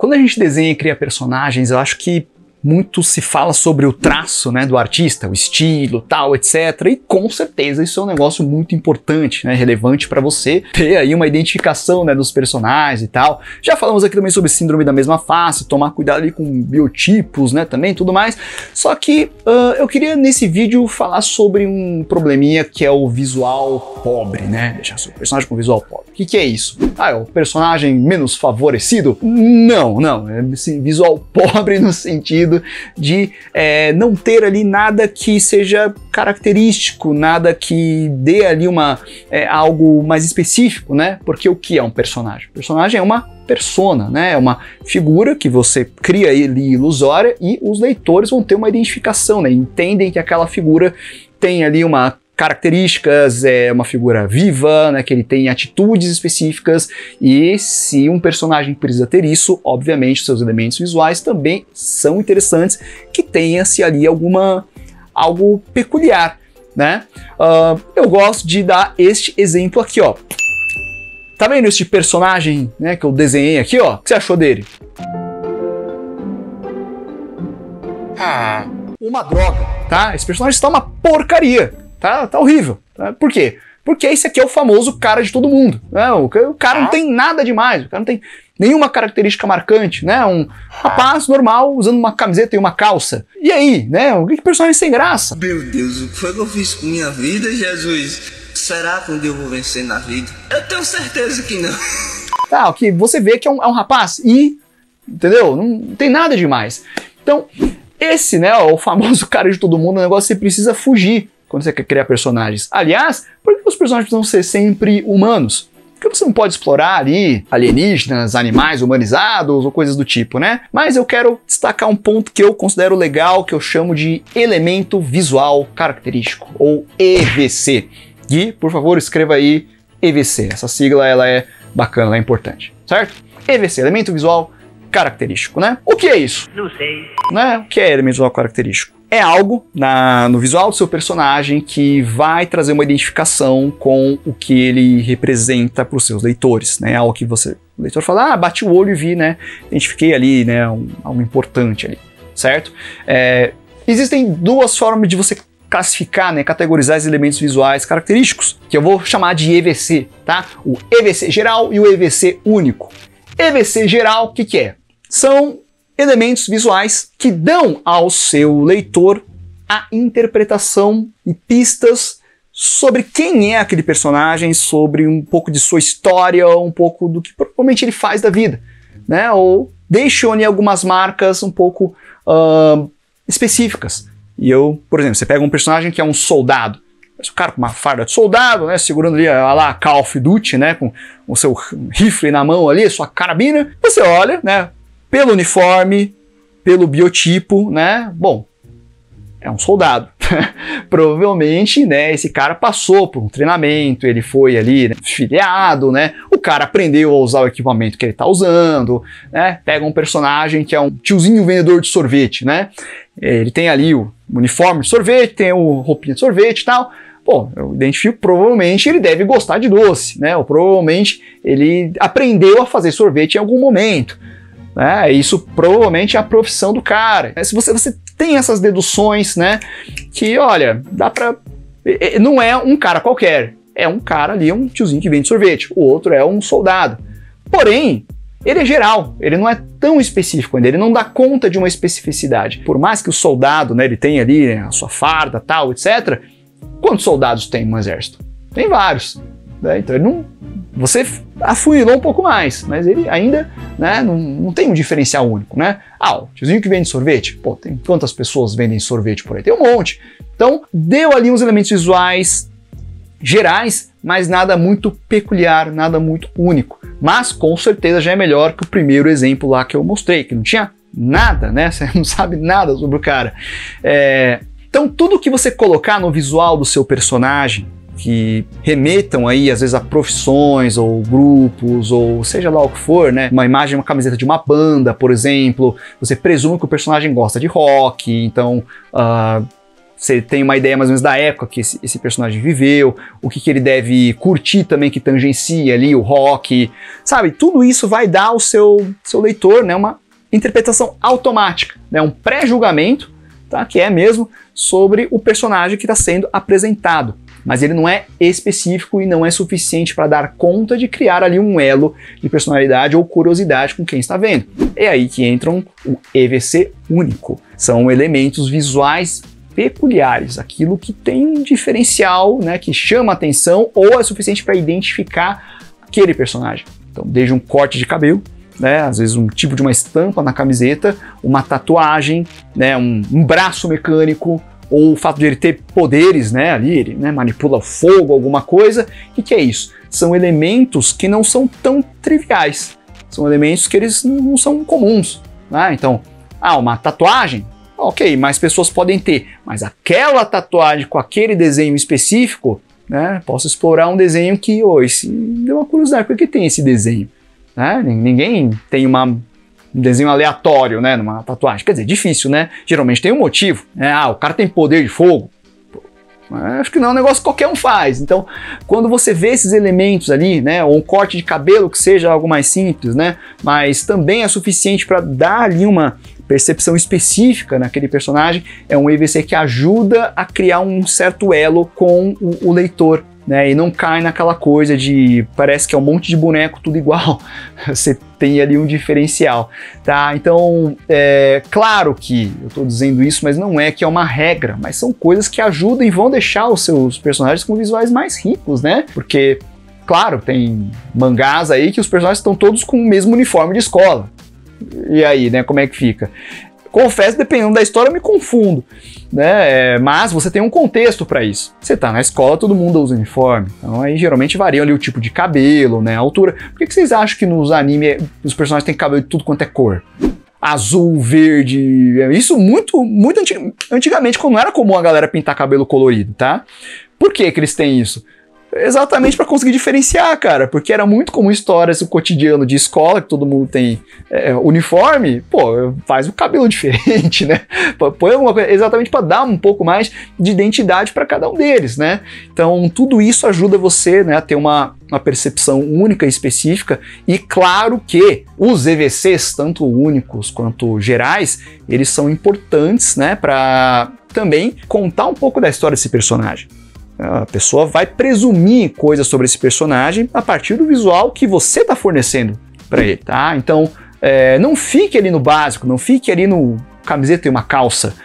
Quando a gente desenha e cria personagens, eu acho que muito se fala sobre o traço, né, do artista, o estilo, tal, etc. E com certeza isso é um negócio muito importante, né, relevante para você ter aí uma identificação, né, dos personagens e tal. Já falamos aqui também sobre síndrome da mesma face, tomar cuidado ali com biotipos, né, também, tudo mais. Só que eu queria nesse vídeo falar sobre um probleminha que é o visual pobre, né, deixar seu personagem com visual pobre. O que é isso? Ah, é o personagem menos favorecido? Não, é assim, visual pobre no sentido de não ter ali nada que seja característico, nada que dê ali algo mais específico, né? Porque o que é um personagem? O personagem é uma persona, né? É uma figura que você cria ali ilusória e os leitores vão ter uma identificação, né? Entendem que aquela figura tem ali características, é uma figura viva, né, que ele tem atitudes específicas, e se um personagem precisa ter isso, obviamente seus elementos visuais também são interessantes, que tenha-se ali algo peculiar, né? Eu gosto de dar este exemplo aqui, ó. Tá vendo este personagem, né, que eu desenhei aqui, ó? O que você achou dele? Uma droga, tá? Esse personagem está uma porcaria. Tá horrível. Tá? Por quê? Porque esse aqui é o famoso cara de todo mundo. Né? O cara não tem nada demais, o cara não tem nenhuma característica marcante, né? Um rapaz normal usando uma camiseta e uma calça. E aí, né? Que personagem sem graça? Meu Deus, o que foi que eu fiz com minha vida, Jesus? Será que um dia eu vou vencer na vida? Eu tenho certeza que não. Tá, o que você vê que é um rapaz e, entendeu? Não tem nada demais. Então, esse, né, o famoso cara de todo mundo, é um negócio que você precisa fugir quando você quer criar personagens. Aliás, por que os personagens precisam ser sempre humanos? Porque você não pode explorar ali alienígenas, animais humanizados ou coisas do tipo, né? Mas eu quero destacar um ponto que eu considero legal, que eu chamo de elemento visual característico, ou EVC. Gui, por favor, escreva aí EVC. Essa sigla, ela é bacana, ela é importante, certo? EVC, elemento visual característico, né? O que é isso? Não sei. Né? O que é elemento visual característico? É algo no visual do seu personagem que vai trazer uma identificação com o que ele representa para os seus leitores, né? Algo que o leitor fala, bati o olho e vi, né? Identifiquei ali, né? Algo importante ali, certo? Existem duas formas de você classificar, né? Categorizar os elementos visuais característicos, que eu vou chamar de EVC, tá? O EVC geral e o EVC único. EVC geral, o que é? São elementos visuais que dão ao seu leitor a interpretação e pistas sobre quem é aquele personagem, sobre um pouco de sua história, um pouco do que provavelmente ele faz da vida, né? Ou deixam ali algumas marcas um pouco específicas. E por exemplo, você pega um personagem que é um soldado, o cara com uma farda de soldado, né, segurando ali a Call of Duty, né, com o seu rifle na mão ali, sua carabina, você olha, né, pelo uniforme, pelo biotipo, né, bom, é um soldado. Provavelmente, né, esse cara passou por um treinamento, ele foi ali, né, filiado, né, o cara aprendeu a usar o equipamento que ele tá usando, né, pega um personagem que é um tiozinho vendedor de sorvete, né, ele tem ali o uniforme de sorvete, tem o roupinha de sorvete e tal. Pô, eu identifico, provavelmente ele deve gostar de doce, né? Ou provavelmente ele aprendeu a fazer sorvete em algum momento, né? Isso provavelmente é a profissão do cara. Se você tem essas deduções, né? Que, olha, dá pra... Não é um cara qualquer, é um cara ali, um tiozinho que vende sorvete. O outro é um soldado. Porém, ele é geral, ele não é tão específico ainda, ele não dá conta de uma especificidade. Por mais que o soldado, né, ele tenha ali, né, a sua farda, tal, etc., quantos soldados tem no exército? Tem vários, né? Então ele não... Você afunilou um pouco mais, mas ele ainda, né, não tem um diferencial único, né? O tiozinho que vende sorvete, pô, tem quantas pessoas vendem sorvete por aí? Tem um monte. Então, deu ali uns elementos visuais gerais, mas nada muito peculiar, nada muito único. Mas, com certeza, já é melhor que o primeiro exemplo lá que eu mostrei, que não tinha nada, né? Você não sabe nada sobre o cara. Então, tudo que você colocar no visual do seu personagem, que remetam aí, às vezes, a profissões, ou grupos, ou seja lá o que for, né? Uma imagem, uma camiseta de uma banda, por exemplo, você presume que o personagem gosta de rock, então... você tem uma ideia mais ou menos da época que esse personagem viveu, o que ele deve curtir também, que tangencia ali o rock, sabe? Tudo isso vai dar ao seu leitor, né, uma interpretação automática, né, um pré-julgamento, tá, que é mesmo sobre o personagem que está sendo apresentado. Mas ele não é específico e não é suficiente para dar conta de criar ali um elo de personalidade ou curiosidade com quem está vendo. É aí que entram o EVC único. São elementos visuais peculiares, aquilo que tem um diferencial, né, que chama a atenção ou é suficiente para identificar aquele personagem. Então, desde um corte de cabelo, né, às vezes um tipo de uma estampa na camiseta, uma tatuagem, né, um braço mecânico, ou o fato de ele ter poderes, né, ali, ele, né, manipula fogo, alguma coisa. O que é isso? São elementos que não são tão triviais. São elementos que eles não são comuns, né? Então, uma tatuagem, ok, mais pessoas podem ter, mas aquela tatuagem com aquele desenho específico, né, posso explorar um desenho que, deu uma curiosidade, por que tem esse desenho? Né? Ninguém tem um desenho aleatório, né, numa tatuagem. Quer dizer, difícil, né? Geralmente tem um motivo. Né? O cara tem poder de fogo. Acho que não é um negócio que qualquer um faz. Então, quando você vê esses elementos ali, né, ou um corte de cabelo que seja algo mais simples, né, mas também é suficiente para dar ali uma percepção específica naquele personagem, é um EVC que ajuda a criar um certo elo com o leitor. Né, e não cai naquela coisa de parece que é um monte de boneco tudo igual, você tem ali um diferencial, tá? Então, claro que eu estou dizendo isso, mas não é que é uma regra, mas são coisas que ajudam e vão deixar os seus personagens com visuais mais ricos, né? Porque, claro, tem mangás aí que os personagens estão todos com o mesmo uniforme de escola, e aí, né, como é que fica? Confesso, dependendo da história, eu me confundo, né? Mas você tem um contexto para isso. Você tá na escola, todo mundo usa uniforme, então aí geralmente varia ali o tipo de cabelo, né, a altura. Por que vocês acham que nos animes os personagens têm cabelo de tudo quanto é cor? Azul, verde, isso muito antigamente, quando não era comum a galera pintar cabelo colorido, tá? Por que eles têm isso? Exatamente para conseguir diferenciar, cara, porque era muito comum histórias do cotidiano de escola, que todo mundo tem uniforme, faz o cabelo diferente, né? Põe alguma coisa, exatamente para dar um pouco mais de identidade para cada um deles, né? Então, tudo isso ajuda você, né, a ter uma percepção única e específica, e claro que os EVCs, tanto únicos quanto gerais, eles são importantes, né, para também contar um pouco da história desse personagem. A pessoa vai presumir coisas sobre esse personagem a partir do visual que você está fornecendo para ele, tá? Então, não fique ali no básico, não fique ali no camiseta e uma calça.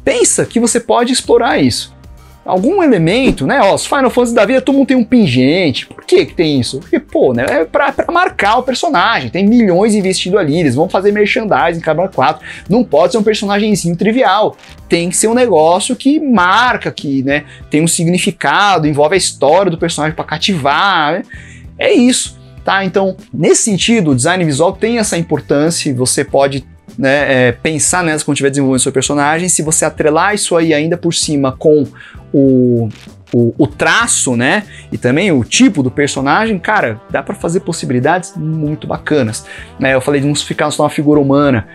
Pensa que você pode explorar isso. Algum elemento, né? Os Final Fantasy da vida, todo mundo tem um pingente. Por que tem isso? Porque, né, é pra marcar o personagem. Tem milhões investido ali, eles vão fazer merchandising em cada 4. Não pode ser um personagemzinho trivial. Tem que ser um negócio que marca, que, né, tem um significado, envolve a história do personagem para cativar. Né? É isso, tá? Então, nesse sentido, o design visual tem essa importância e você pode, né, pensar nessa quando estiver desenvolvendo seu personagem. Se você atrelar isso aí ainda por cima com o traço, né, e também o tipo do personagem, cara, dá para fazer possibilidades muito bacanas, né? Eu falei de não ficar só uma figura humana,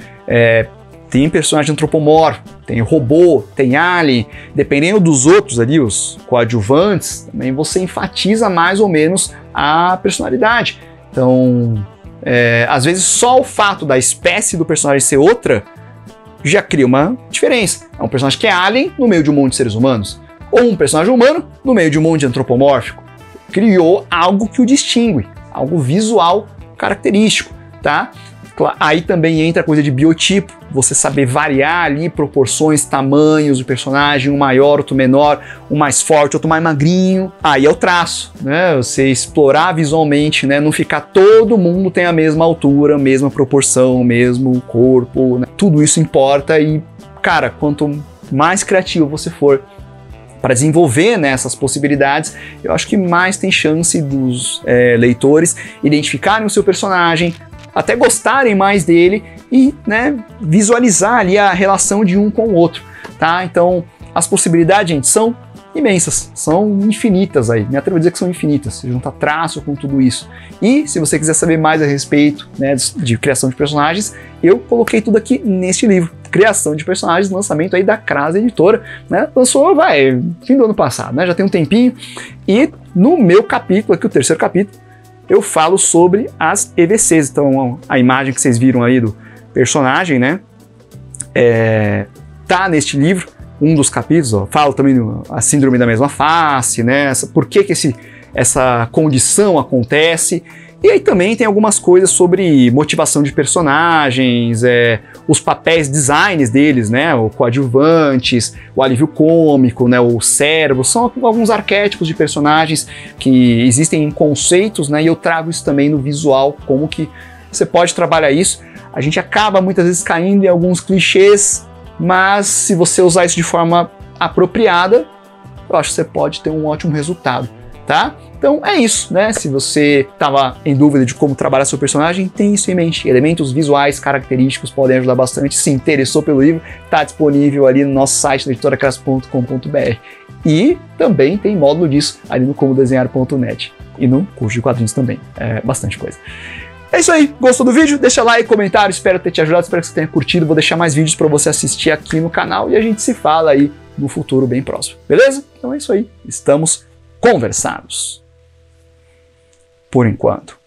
tem personagem antropomorfo, tem robô, tem alien, dependendo dos outros ali, os coadjuvantes, também você enfatiza mais ou menos a personalidade. Então, às vezes só o fato da espécie do personagem ser outra já cria uma diferença. É um personagem que é alien no meio de um monte de seres humanos, ou um personagem humano no meio de um monte de antropomórfico. Criou algo que o distingue, algo visual característico, tá? Aí também entra a coisa de biotipo, você saber variar ali proporções, tamanhos do personagem, um maior, outro menor, um mais forte, outro mais magrinho. Aí é o traço, né? Você explorar visualmente, né? Não ficar todo mundo tem a mesma altura, mesma proporção, mesmo corpo, né? Tudo isso importa e, cara, quanto mais criativo você for para desenvolver, né, essas possibilidades, eu acho que mais tem chance dos leitores identificarem o seu personagem, até gostarem mais dele e, né, visualizar ali a relação de um com o outro, tá? Então, as possibilidades, gente, são imensas, são infinitas aí, me atrevo a dizer que são infinitas, se juntar traço com tudo isso. E se você quiser saber mais a respeito, né, de criação de personagens, eu coloquei tudo aqui neste livro, criação de personagens, lançamento aí da Crasa Editora, né? Lançou, fim do ano passado, né? Já tem um tempinho. E no meu capítulo, aqui o terceiro capítulo, eu falo sobre as EVCs. Então a imagem que vocês viram aí do personagem, né? Tá neste livro, um dos capítulos, ó, falo também da síndrome da mesma face, né? Por que essa condição acontece. E aí também tem algumas coisas sobre motivação de personagens, os papéis, designs deles, né? O coadjuvantes, o alívio cômico, né? O cérebro, são alguns arquétipos de personagens que existem em conceitos, né? E eu trago isso também no visual, como que você pode trabalhar isso. A gente acaba muitas vezes caindo em alguns clichês, mas se você usar isso de forma apropriada, eu acho que você pode ter um ótimo resultado, tá? Então é isso, né? Se você estava em dúvida de como trabalhar seu personagem, tem isso em mente. Elementos visuais característicos podem ajudar bastante. Se interessou pelo livro, está disponível ali no nosso site, editoracras.com.br. E também tem módulo disso ali no comodesenhar.net. E no curso de quadrinhos também. É bastante coisa. É isso aí, gostou do vídeo? Deixa like, comentário, espero ter te ajudado, espero que você tenha curtido. Vou deixar mais vídeos para você assistir aqui no canal e a gente se fala aí no futuro bem próximo, beleza? Então é isso aí, estamos conversados. Por enquanto.